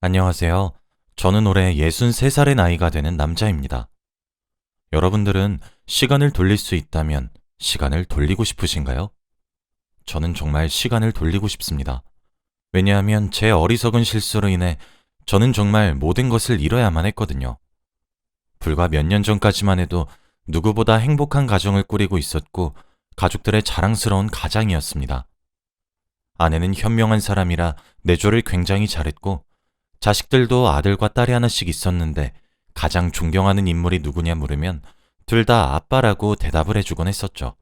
안녕하세요. 저는 올해 63살의 나이가 되는 남자입니다. 여러분들은 시간을 돌릴 수 있다면 시간을 돌리고 싶으신가요? 저는 정말 시간을 돌리고 싶습니다. 왜냐하면 제 어리석은 실수로 인해 저는 정말 모든 것을 잃어야만 했거든요. 불과 몇 년 전까지만 해도 누구보다 행복한 가정을 꾸리고 있었고 가족들의 자랑스러운 가장이었습니다. 아내는 현명한 사람이라 내조를 굉장히 잘했고 자식들도 아들과 딸이 하나씩 있었는데 가장 존경하는 인물이 누구냐 물으면 둘 다 아빠라고 대답을 해주곤 했었죠.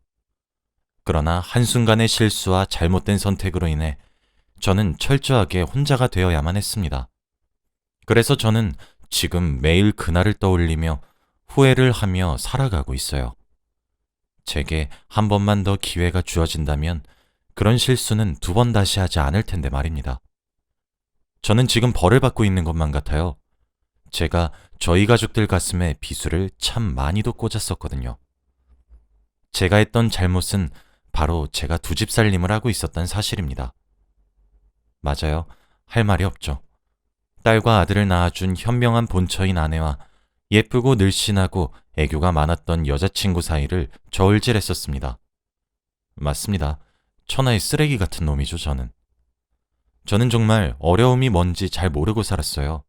그러나 한순간의 실수와 잘못된 선택으로 인해 저는 철저하게 혼자가 되어야만 했습니다. 그래서 저는 지금 매일 그날을 떠올리며 후회를 하며 살아가고 있어요. 제게 한 번만 더 기회가 주어진다면 그런 실수는 두 번 다시 하지 않을 텐데 말입니다. 저는 지금 벌을 받고 있는 것만 같아요. 제가 저희 가족들 가슴에 비수를 참 많이도 꽂았었거든요. 제가 했던 잘못은 바로 제가 두 집 살림을 하고 있었던 사실입니다. 맞아요. 할 말이 없죠. 딸과 아들을 낳아준 현명한 본처인 아내와 예쁘고 늘씬하고 애교가 많았던 여자친구 사이를 저울질했었습니다. 맞습니다. 천하의 쓰레기 같은 놈이죠, 저는. 저는 정말 어려움이 뭔지 잘 모르고 살았어요.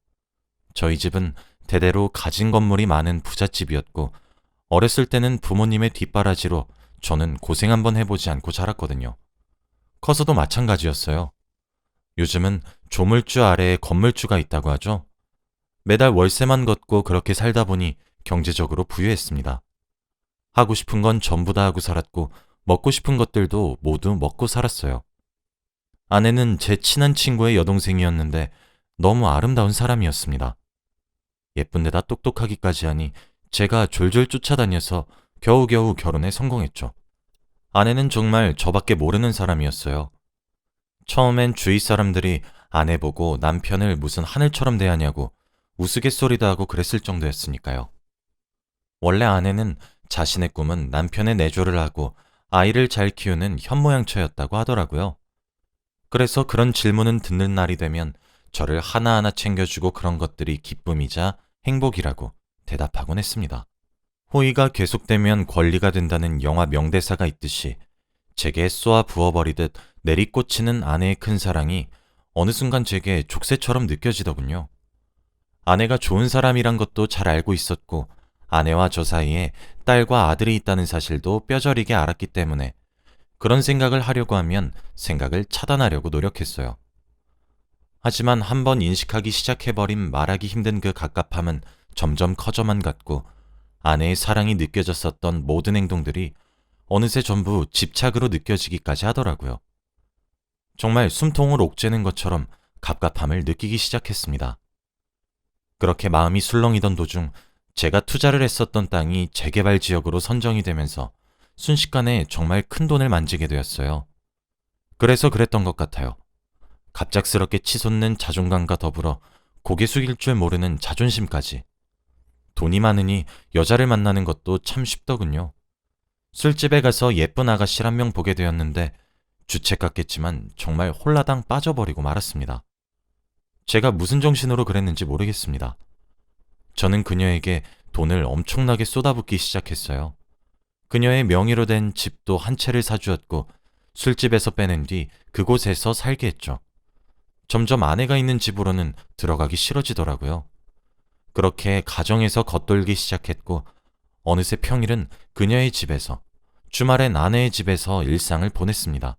저희 집은 대대로 가진 건물이 많은 부잣집이었고 어렸을 때는 부모님의 뒷바라지로 저는 고생 한번 해보지 않고 자랐거든요. 커서도 마찬가지였어요. 요즘은 조물주 아래에 건물주가 있다고 하죠. 매달 월세만 걷고 그렇게 살다 보니 경제적으로 부유했습니다. 하고 싶은 건 전부 다 하고 살았고 먹고 싶은 것들도 모두 먹고 살았어요. 아내는 제 친한 친구의 여동생이었는데 너무 아름다운 사람이었습니다. 예쁜데다 똑똑하기까지 하니 제가 졸졸 쫓아다녀서 겨우겨우 결혼에 성공했죠. 아내는 정말 저밖에 모르는 사람이었어요. 처음엔 주위 사람들이 아내 보고 남편을 무슨 하늘처럼 대하냐고 우스갯소리도 하고 그랬을 정도였으니까요. 원래 아내는 자신의 꿈은 남편의 내조를 하고 아이를 잘 키우는 현모양처였다고 하더라고요. 그래서 그런 질문은 듣는 날이 되면 저를 하나하나 챙겨주고 그런 것들이 기쁨이자 행복이라고 대답하곤 했습니다. 호의가 계속되면 권리가 된다는 영화 명대사가 있듯이 제게 쏘아 부어버리듯 내리꽂히는 아내의 큰 사랑이 어느 순간 제게 족쇄처럼 느껴지더군요. 아내가 좋은 사람이란 것도 잘 알고 있었고 아내와 저 사이에 딸과 아들이 있다는 사실도 뼈저리게 알았기 때문에 그런 생각을 하려고 하면 생각을 차단하려고 노력했어요. 하지만 한번 인식하기 시작해버린 말하기 힘든 그 갑갑함은 점점 커져만 갔고 아내의 사랑이 느껴졌었던 모든 행동들이 어느새 전부 집착으로 느껴지기까지 하더라고요. 정말 숨통을 옥죄는 것처럼 갑갑함을 느끼기 시작했습니다. 그렇게 마음이 술렁이던 도중 제가 투자를 했었던 땅이 재개발 지역으로 선정이 되면서 순식간에 정말 큰 돈을 만지게 되었어요. 그래서 그랬던 것 같아요. 갑작스럽게 치솟는 자존감과 더불어 고개 숙일 줄 모르는 자존심까지. 돈이 많으니 여자를 만나는 것도 참 쉽더군요. 술집에 가서 예쁜 아가씨 한 명 보게 되었는데 주책 같겠지만 정말 홀라당 빠져버리고 말았습니다. 제가 무슨 정신으로 그랬는지 모르겠습니다. 저는 그녀에게 돈을 엄청나게 쏟아붓기 시작했어요. 그녀의 명의로 된 집도 한 채를 사주었고 술집에서 빼낸 뒤 그곳에서 살게 했죠. 점점 아내가 있는 집으로는 들어가기 싫어지더라고요. 그렇게 가정에서 겉돌기 시작했고 어느새 평일은 그녀의 집에서, 주말엔 아내의 집에서 일상을 보냈습니다.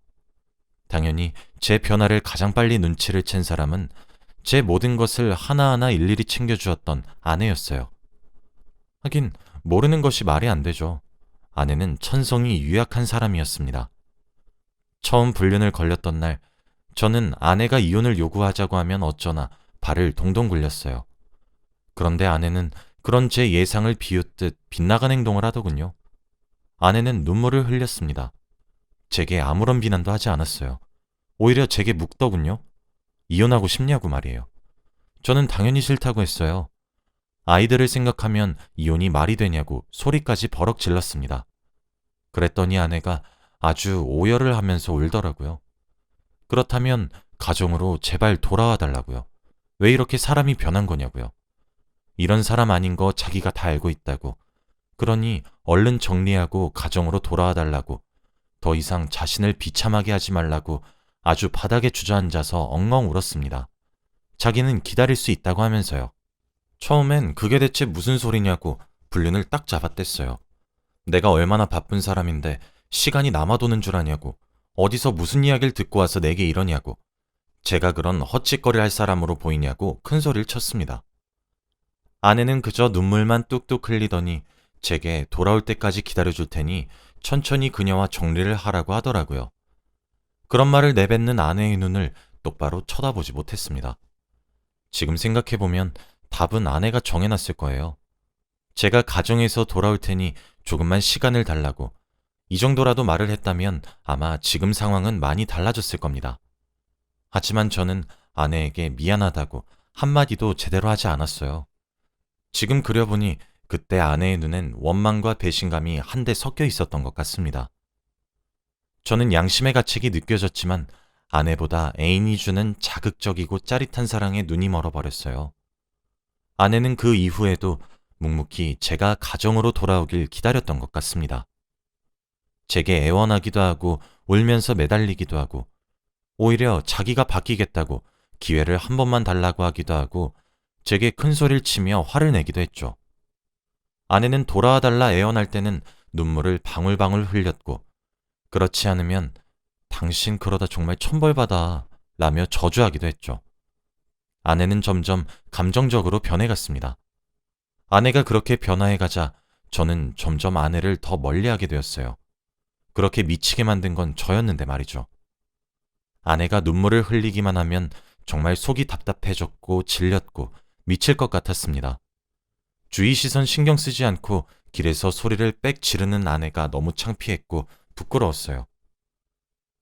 당연히 제 변화를 가장 빨리 눈치를 챈 사람은 제 모든 것을 하나하나 일일이 챙겨주었던 아내였어요. 하긴 모르는 것이 말이 안 되죠. 아내는 천성이 유약한 사람이었습니다. 처음 불륜을 걸렸던 날 저는 아내가 이혼을 요구하자고 하면 어쩌나 발을 동동 굴렸어요. 그런데 아내는 그런 제 예상을 비웃듯 빗나간 행동을 하더군요. 아내는 눈물을 흘렸습니다. 제게 아무런 비난도 하지 않았어요. 오히려 제게 묻더군요. 이혼하고 싶냐고 말이에요. 저는 당연히 싫다고 했어요. 아이들을 생각하면 이혼이 말이 되냐고 소리까지 버럭 질렀습니다. 그랬더니 아내가 아주 오열을 하면서 울더라고요. 그렇다면 가정으로 제발 돌아와 달라고요. 왜 이렇게 사람이 변한 거냐고요. 이런 사람 아닌 거 자기가 다 알고 있다고. 그러니 얼른 정리하고 가정으로 돌아와 달라고. 더 이상 자신을 비참하게 하지 말라고 아주 바닥에 주저앉아서 엉엉 울었습니다. 자기는 기다릴 수 있다고 하면서요. 처음엔 그게 대체 무슨 소리냐고 불륜을 딱 잡아댔어요. 내가 얼마나 바쁜 사람인데 시간이 남아도는 줄 아냐고. 어디서 무슨 이야기를 듣고 와서 내게 이러냐고. 제가 그런 헛짓거리 할 사람으로 보이냐고 큰 소리를 쳤습니다. 아내는 그저 눈물만 뚝뚝 흘리더니 제게 돌아올 때까지 기다려줄 테니 천천히 그녀와 정리를 하라고 하더라고요. 그런 말을 내뱉는 아내의 눈을 똑바로 쳐다보지 못했습니다. 지금 생각해보면 답은 아내가 정해놨을 거예요. 제가 가정에서 돌아올 테니 조금만 시간을 달라고. 이 정도라도 말을 했다면 아마 지금 상황은 많이 달라졌을 겁니다. 하지만 저는 아내에게 미안하다고 한마디도 제대로 하지 않았어요. 지금 그려보니 그때 아내의 눈엔 원망과 배신감이 한데 섞여 있었던 것 같습니다. 저는 양심의 가책이 느껴졌지만 아내보다 애인이 주는 자극적이고 짜릿한 사랑에 눈이 멀어버렸어요. 아내는 그 이후에도 묵묵히 제가 가정으로 돌아오길 기다렸던 것 같습니다. 제게 애원하기도 하고 울면서 매달리기도 하고 오히려 자기가 바뀌겠다고 기회를 한 번만 달라고 하기도 하고 제게 큰 소리를 치며 화를 내기도 했죠. 아내는 돌아와 달라 애원할 때는 눈물을 방울방울 흘렸고 그렇지 않으면 당신 그러다 정말 천벌받아 라며 저주하기도 했죠. 아내는 점점 감정적으로 변해갔습니다. 아내가 그렇게 변화해가자 저는 점점 아내를 더 멀리하게 되었어요. 그렇게 미치게 만든 건 저였는데 말이죠. 아내가 눈물을 흘리기만 하면 정말 속이 답답해졌고 질렸고 미칠 것 같았습니다. 주위 시선 신경 쓰지 않고 길에서 소리를 빽 지르는 아내가 너무 창피했고 부끄러웠어요.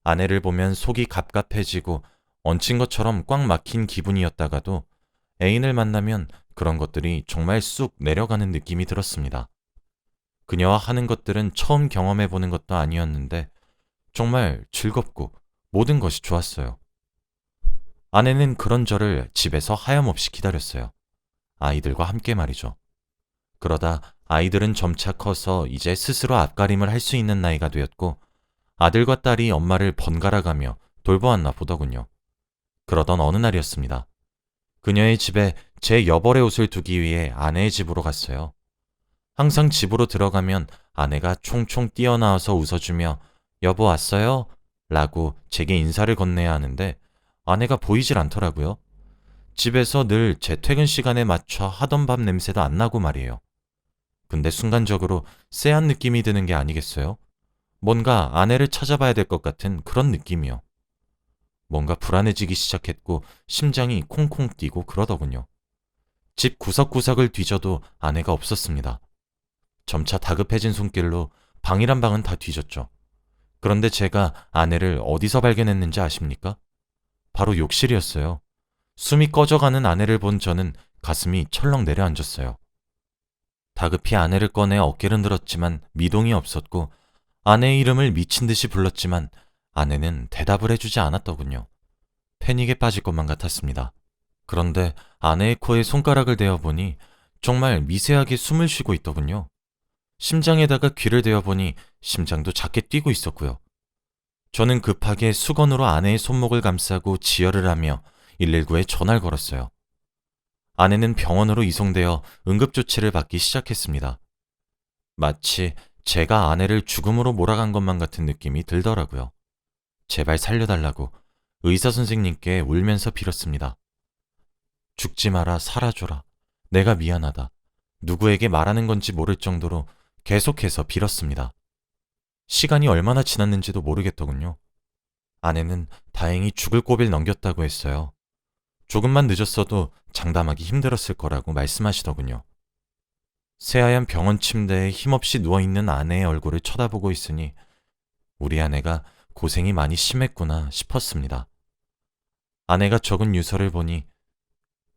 아내를 보면 속이 갑갑해지고 얹힌 것처럼 꽉 막힌 기분이었다가도 애인을 만나면 그런 것들이 정말 쑥 내려가는 느낌이 들었습니다. 그녀와 하는 것들은 처음 경험해보는 것도 아니었는데 정말 즐겁고 모든 것이 좋았어요. 아내는 그런 저를 집에서 하염없이 기다렸어요. 아이들과 함께 말이죠. 그러다 아이들은 점차 커서 이제 스스로 앞가림을 할 수 있는 나이가 되었고 아들과 딸이 엄마를 번갈아가며 돌보았나 보더군요. 그러던 어느 날이었습니다. 그녀의 집에 제 여벌의 옷을 두기 위해 아내의 집으로 갔어요. 항상 집으로 들어가면 아내가 총총 뛰어나와서 웃어주며 여보 왔어요? 라고 제게 인사를 건네야 하는데 아내가 보이질 않더라고요. 집에서 늘 제 퇴근 시간에 맞춰 하던 밥 냄새도 안 나고 말이에요. 근데 순간적으로 쎄한 느낌이 드는 게 아니겠어요? 뭔가 아내를 찾아봐야 될 것 같은 그런 느낌이요. 뭔가 불안해지기 시작했고 심장이 콩콩 뛰고 그러더군요. 집 구석구석을 뒤져도 아내가 없었습니다. 점차 다급해진 손길로 방이란 방은 다 뒤졌죠. 그런데 제가 아내를 어디서 발견했는지 아십니까? 바로 욕실이었어요. 숨이 꺼져가는 아내를 본 저는 가슴이 철렁 내려앉았어요. 다급히 아내를 꺼내 어깨를 들었지만 미동이 없었고 아내의 이름을 미친 듯이 불렀지만 아내는 대답을 해주지 않았더군요. 패닉에 빠질 것만 같았습니다. 그런데 아내의 코에 손가락을 대어보니 정말 미세하게 숨을 쉬고 있더군요. 심장에다가 귀를 대어보니 심장도 작게 뛰고 있었고요. 저는 급하게 수건으로 아내의 손목을 감싸고 지혈을 하며 119에 전화를 걸었어요. 아내는 병원으로 이송되어 응급조치를 받기 시작했습니다. 마치 제가 아내를 죽음으로 몰아간 것만 같은 느낌이 들더라고요. 제발 살려달라고 의사 선생님께 울면서 빌었습니다. 죽지 마라, 살아줘라. 내가 미안하다. 누구에게 말하는 건지 모를 정도로 계속해서 빌었습니다. 시간이 얼마나 지났는지도 모르겠더군요. 아내는 다행히 죽을 고비를 넘겼다고 했어요. 조금만 늦었어도 장담하기 힘들었을 거라고 말씀하시더군요. 새하얀 병원 침대에 힘없이 누워있는 아내의 얼굴을 쳐다보고 있으니 우리 아내가 고생이 많이 심했구나 싶었습니다. 아내가 적은 유서를 보니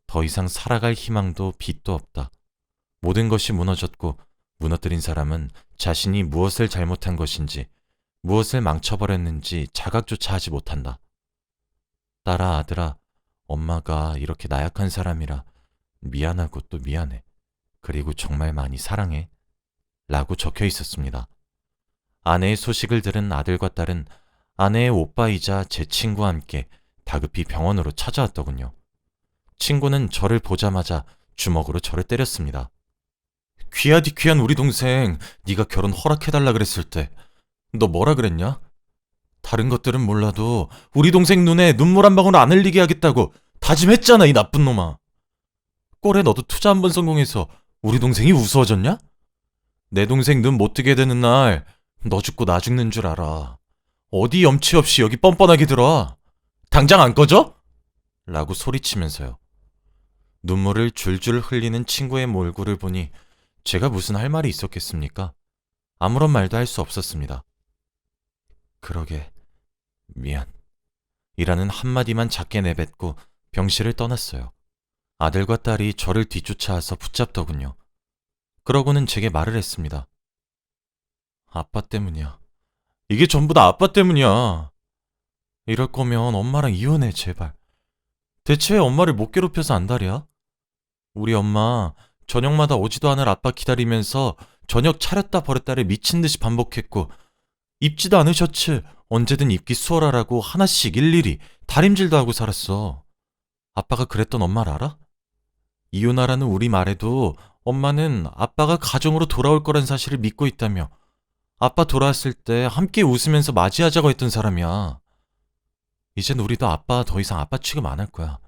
더 이상 살아갈 희망도 빛도 없다. 모든 것이 무너졌고 무너뜨린 사람은 자신이 무엇을 잘못한 것인지 무엇을 망쳐버렸는지 자각조차 하지 못한다. 딸아, 아들아, 엄마가 이렇게 나약한 사람이라 미안하고 또 미안해. 그리고 정말 많이 사랑해. 라고 적혀 있었습니다. 아내의 소식을 들은 아들과 딸은 아내의 오빠이자 제 친구와 함께 다급히 병원으로 찾아왔더군요. 친구는 저를 보자마자 주먹으로 저를 때렸습니다. 귀하디 귀한 우리 동생, 네가 결혼 허락해달라 그랬을 때 너 뭐라 그랬냐? 다른 것들은 몰라도 우리 동생 눈에 눈물 한 방울 안 흘리게 하겠다고 다짐했잖아, 이 나쁜 놈아. 꼴에 너도 투자 한 번 성공해서 우리 동생이 우스워졌냐? 내 동생 눈 못 뜨게 되는 날 너 죽고 나 죽는 줄 알아. 어디 염치 없이 여기 뻔뻔하게 들어와. 당장 안 꺼져? 라고 소리치면서요. 눈물을 줄줄 흘리는 친구의 몰골을 보니 제가 무슨 할 말이 있었겠습니까? 아무런 말도 할 수 없었습니다. 그러게, 미안. 이라는 한마디만 작게 내뱉고 병실을 떠났어요. 아들과 딸이 저를 뒤쫓아와서 붙잡더군요. 그러고는 제게 말을 했습니다. 아빠 때문이야. 이게 전부 다 아빠 때문이야. 이럴 거면 엄마랑 이혼해, 제발. 대체 왜 엄마를 못 괴롭혀서 안달이야? 우리 엄마 저녁마다 오지도 않을 아빠 기다리면서 저녁 차렸다 버렸다를 미친 듯이 반복했고, 입지도 않을 셔츠 언제든 입기 수월하라고 하나씩 일일이 다림질도 하고 살았어. 아빠가 그랬던 엄마를 알아? 이혼하라는 우리 말에도 엄마는 아빠가 가정으로 돌아올 거란 사실을 믿고 있다며 아빠 돌아왔을 때 함께 웃으면서 맞이하자고 했던 사람이야. 이젠 우리도 아빠 더 이상 아빠 취급 안 할 거야.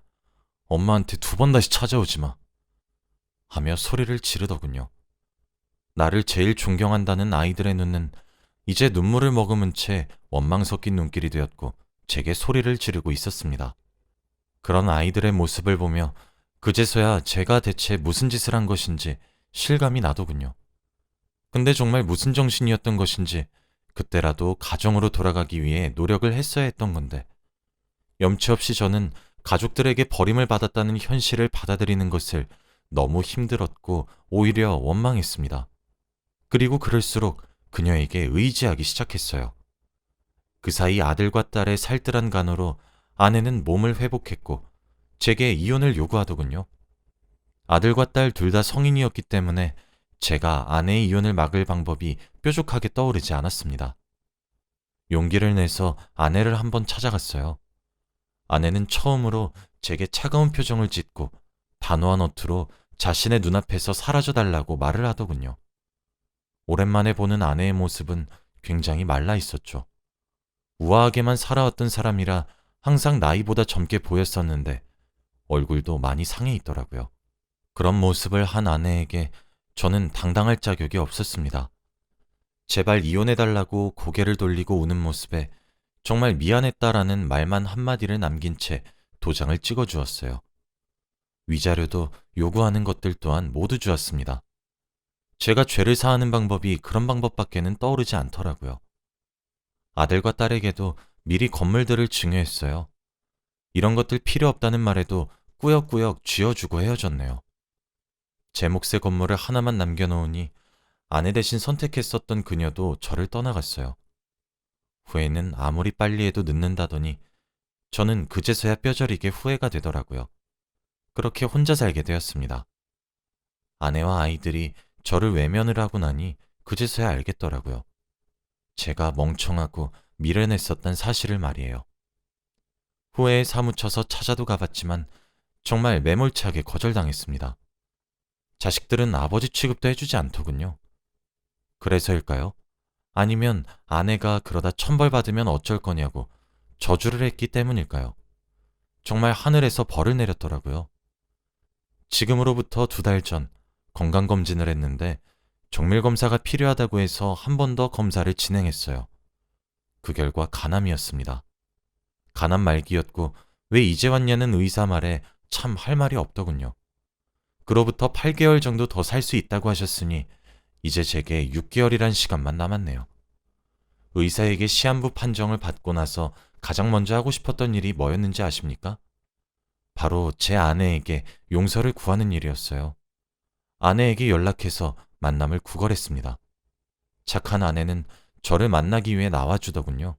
엄마한테 두 번 다시 찾아오지 마. 하며 소리를 지르더군요. 나를 제일 존경한다는 아이들의 눈은 이제 눈물을 머금은 채 원망 섞인 눈길이 되었고 제게 소리를 지르고 있었습니다. 그런 아이들의 모습을 보며 그제서야 제가 대체 무슨 짓을 한 것인지 실감이 나더군요. 근데 정말 무슨 정신이었던 것인지 그때라도 가정으로 돌아가기 위해 노력을 했어야 했던 건데, 염치 없이 저는 가족들에게 버림을 받았다는 현실을 받아들이는 것을 너무 힘들었고 오히려 원망했습니다. 그리고 그럴수록 그녀에게 의지하기 시작했어요. 그 사이 아들과 딸의 살뜰한 간호로 아내는 몸을 회복했고 제게 이혼을 요구하더군요. 아들과 딸 둘 다 성인이었기 때문에 제가 아내의 이혼을 막을 방법이 뾰족하게 떠오르지 않았습니다. 용기를 내서 아내를 한번 찾아갔어요. 아내는 처음으로 제게 차가운 표정을 짓고 단호한 어투로 자신의 눈앞에서 사라져달라고 말을 하더군요. 오랜만에 보는 아내의 모습은 굉장히 말라 있었죠. 우아하게만 살아왔던 사람이라 항상 나이보다 젊게 보였었는데 얼굴도 많이 상해 있더라고요. 그런 모습을 한 아내에게 저는 당당할 자격이 없었습니다. 제발 이혼해달라고 고개를 돌리고 우는 모습에 정말 미안했다라는 말만 한마디를 남긴 채 도장을 찍어주었어요. 위자료도 요구하는 것들 또한 모두 주었습니다. 제가 죄를 사하는 방법이 그런 방법밖에는 떠오르지 않더라고요. 아들과 딸에게도 미리 건물들을 증여했어요. 이런 것들 필요 없다는 말에도 꾸역꾸역 쥐어주고 헤어졌네요. 제 몫의 건물을 하나만 남겨놓으니 아내 대신 선택했었던 그녀도 저를 떠나갔어요. 후회는 아무리 빨리 해도 늦는다더니 저는 그제서야 뼈저리게 후회가 되더라고요. 그렇게 혼자 살게 되었습니다. 아내와 아이들이 저를 외면을 하고 나니 그제서야 알겠더라고요. 제가 멍청하고 미련했었던 사실을 말이에요. 후회에 사무쳐서 찾아도 가봤지만 정말 매몰차게 거절당했습니다. 자식들은 아버지 취급도 해주지 않더군요. 그래서일까요? 아니면 아내가 그러다 천벌 받으면 어쩔 거냐고 저주를 했기 때문일까요? 정말 하늘에서 벌을 내렸더라고요. 지금으로부터 2달 전 건강검진을 했는데 정밀검사가 필요하다고 해서 한 번 더 검사를 진행했어요. 그 결과 간암이었습니다. 간암 말기였고 왜 이제 왔냐는 의사 말에 참 할 말이 없더군요. 그로부터 8개월 정도 더 살 수 있다고 하셨으니 이제 제게 6개월이란 시간만 남았네요. 의사에게 시한부 판정을 받고 나서 가장 먼저 하고 싶었던 일이 뭐였는지 아십니까? 바로 제 아내에게 용서를 구하는 일이었어요. 아내에게 연락해서 만남을 구걸했습니다. 착한 아내는 저를 만나기 위해 나와주더군요.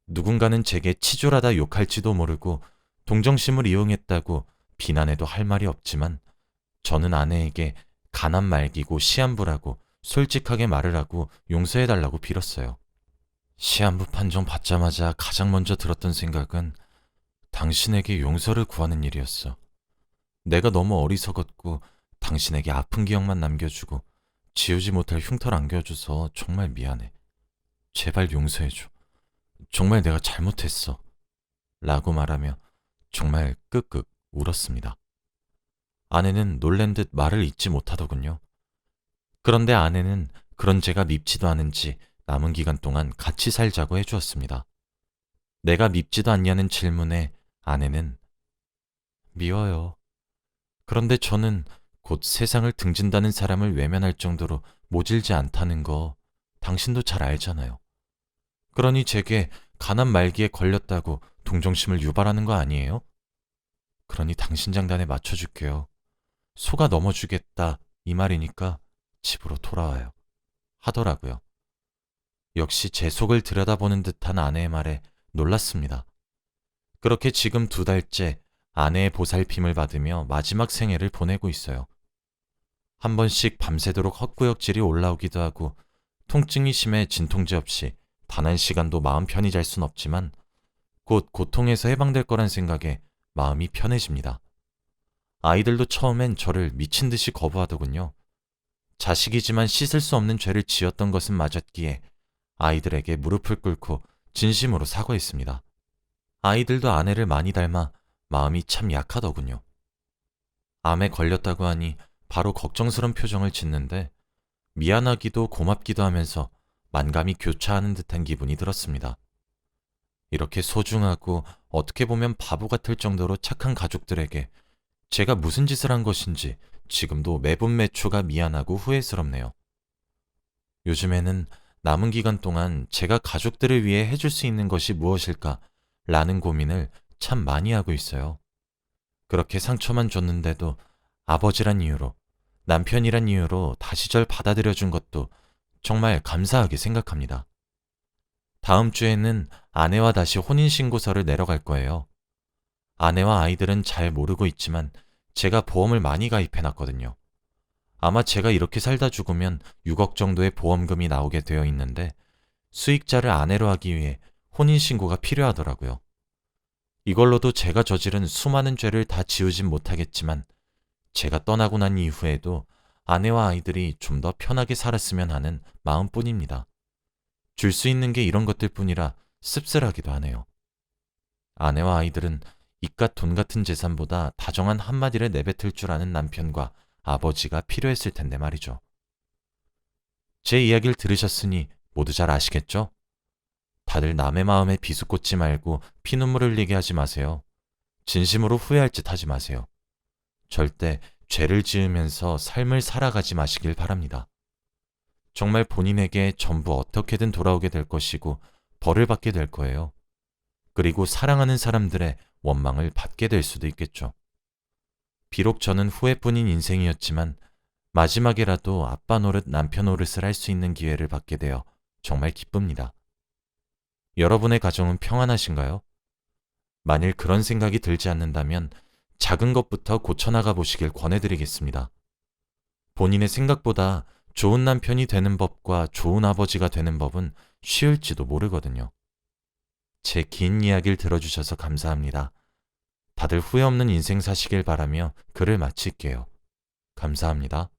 누군가는 제게 치졸하다 욕할지도 모르고 동정심을 이용했다고 비난해도 할 말이 없지만 저는 아내에게 가난 말기고 시한부라고 솔직하게 말을 하고 용서해달라고 빌었어요. 시한부 판정 받자마자 가장 먼저 들었던 생각은 당신에게 용서를 구하는 일이었어. 내가 너무 어리석었고 당신에게 아픈 기억만 남겨주고 지우지 못할 흉터를 안겨줘서 정말 미안해. 제발 용서해줘. 정말 내가 잘못했어. 라고 말하며 정말 끄끄 울었습니다. 아내는 놀란 듯 말을 잇지 못하더군요. 그런데 아내는 그런 제가 밉지도 않은지 남은 기간 동안 같이 살자고 해주었습니다. 내가 밉지도 않냐는 질문에 아내는 미워요. 그런데 저는 곧 세상을 등진다는 사람을 외면할 정도로 모질지 않다는 거 당신도 잘 알잖아요. 그러니 제게 가난 말기에 걸렸다고 동정심을 유발하는 거 아니에요? 그러니 당신 장단에 맞춰줄게요. 속아 넘어주겠다 이 말이니까 집으로 돌아와요. 하더라고요. 역시 제 속을 들여다보는 듯한 아내의 말에 놀랐습니다. 그렇게 지금 2달째 아내의 보살핌을 받으며 마지막 생애를 보내고 있어요. 한 번씩 밤새도록 헛구역질이 올라오기도 하고 통증이 심해 진통제 없이 단 한 시간도 마음 편히 잘 순 없지만 곧 고통에서 해방될 거란 생각에 마음이 편해집니다. 아이들도 처음엔 저를 미친 듯이 거부하더군요. 자식이지만 씻을 수 없는 죄를 지었던 것은 맞았기에 아이들에게 무릎을 꿇고 진심으로 사과했습니다. 아이들도 아내를 많이 닮아 마음이 참 약하더군요. 암에 걸렸다고 하니 바로 걱정스런 표정을 짓는데 미안하기도 고맙기도 하면서 만감이 교차하는 듯한 기분이 들었습니다. 이렇게 소중하고 어떻게 보면 바보 같을 정도로 착한 가족들에게 제가 무슨 짓을 한 것인지 지금도 매분 매초가 미안하고 후회스럽네요. 요즘에는 남은 기간 동안 제가 가족들을 위해 해줄 수 있는 것이 무엇일까 라는 고민을 참 많이 하고 있어요. 그렇게 상처만 줬는데도 아버지란 이유로, 남편이란 이유로 다시 절 받아들여준 것도 정말 감사하게 생각합니다. 다음 주에는 아내와 다시 혼인신고서를 내러 갈 거예요. 아내와 아이들은 잘 모르고 있지만 제가 보험을 많이 가입해놨거든요. 아마 제가 이렇게 살다 죽으면 6억 정도의 보험금이 나오게 되어 있는데 수익자를 아내로 하기 위해 혼인신고가 필요하더라고요. 이걸로도 제가 저지른 수많은 죄를 다 지우진 못하겠지만 제가 떠나고 난 이후에도 아내와 아이들이 좀 더 편하게 살았으면 하는 마음뿐입니다. 줄 수 있는 게 이런 것들 뿐이라 씁쓸하기도 하네요. 아내와 아이들은 이깟 돈 같은 재산보다 다정한 한마디를 내뱉을 줄 아는 남편과 아버지가 필요했을 텐데 말이죠. 제 이야기를 들으셨으니 모두 잘 아시겠죠? 다들 남의 마음에 비수꽂지 말고 피눈물 흘리게 하지 마세요. 진심으로 후회할 짓 하지 마세요. 절대 죄를 지으면서 삶을 살아가지 마시길 바랍니다. 정말 본인에게 전부 어떻게든 돌아오게 될 것이고 벌을 받게 될 거예요. 그리고 사랑하는 사람들의 원망을 받게 될 수도 있겠죠. 비록 저는 후회뿐인 인생이었지만 마지막에라도 아빠 노릇 남편 노릇을 할 수 있는 기회를 받게 되어 정말 기쁩니다. 여러분의 가정은 평안하신가요? 만일 그런 생각이 들지 않는다면 작은 것부터 고쳐나가 보시길 권해드리겠습니다. 본인의 생각보다 좋은 남편이 되는 법과 좋은 아버지가 되는 법은 쉬울지도 모르거든요. 제 긴 이야기를 들어주셔서 감사합니다. 다들 후회 없는 인생 사시길 바라며 글을 마칠게요. 감사합니다.